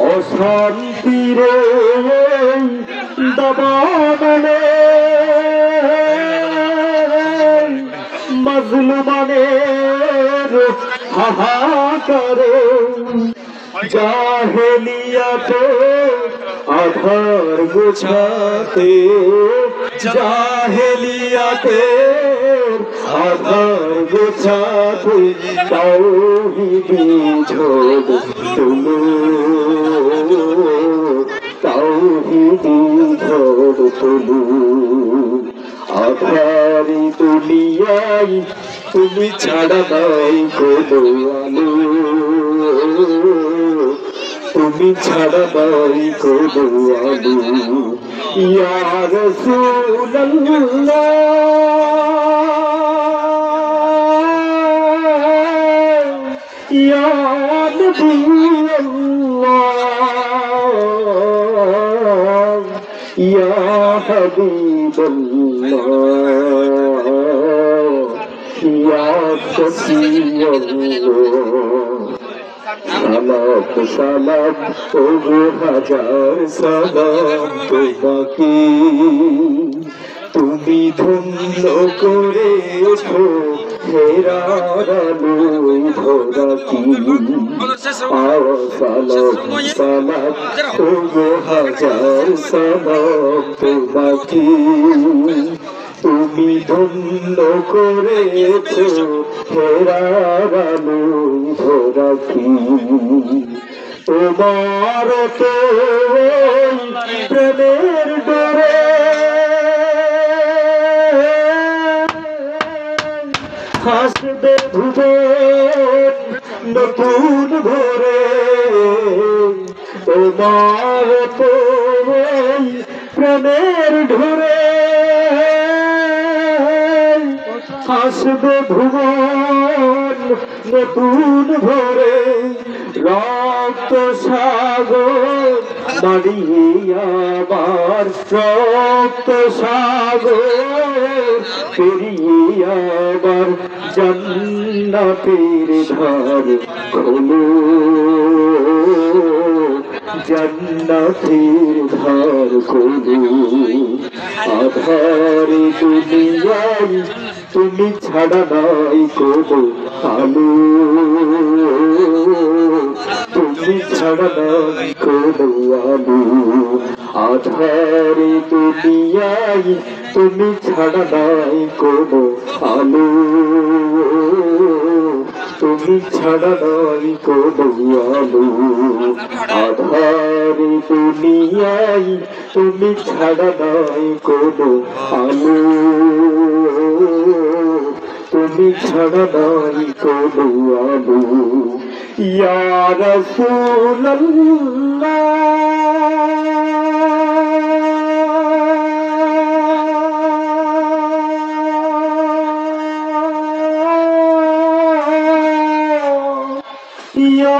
অশান্তিরে দাবানলে মাজলুমানের হাহাকারে জাহেলিয়াতে আধার গোছাতে জাহেলিয়াতে আধার গোছাতে তাওহীদি ঝড় তুলো তাওহীদি ঝড় তুলো আধারি দুনিয়ায় তুমি ছাড়া নাই কোনো আলো তুমি ছাড়া নাই কোনো আলো ইয়া রাসূলুল্লাহ ইয়া নবিয়াল্লাহ ইয়া হাবিবাল্লাহ ইয়া শাফিয়াল্লাহ সালাত সালাম ওগো হাজার সালাম তোমাকে তুমি ধন্য করেছো হেরার আলোয় ধরাকে সালাম সালাম ওগো হাজার সালাম তোমাকে তুমি ধন্য করেছো হেরার আলোয় ধরাকে তোমার তো প্রেমের ডোরে হাসবে ভুবন নতুন ভোরে তোমার তো প্রেমের ঢোরে হাসবে ভুবন নতুন ভোরে রক্ত সাগর মারিয়ে আবার রক্ত সাগর পেরিয়ে আবার জান্নাতের ধার খোলো জান্নাতের ধার খোলো আধারে দুনিয়ায় তুমি ছাড়া নাই কোনো আলো তুমি ছাড়া নাই কোনো আলো আধারে দুনিয়ায় তুমি ছাড়া নাই কোনো আলো তুমি ছাড়া নাই কোনো আলো আধারে দুনিয়ায় তুমি ছাড়া নাই কোনো আলো তুমি ছাড়া নাই কোনো আলো ইয়া রাসূলুল্লাহ ইয়া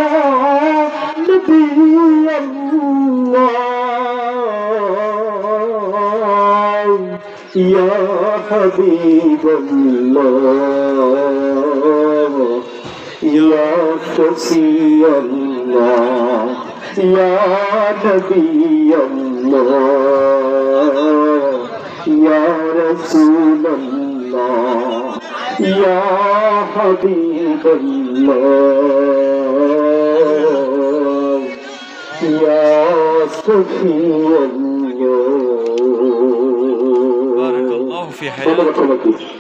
নবিয়াল্লাহ ইয়া হাবিবাল্লাহ ইয়া শাফিয়াল্লাহ ইয়া নবিয়াল্লাহ ইয়া রাসূলুল্লাহ ইয়া হাবিবাল্লাহ ইয়া শাফিয়াল্লাহ بارك الله في حياتك.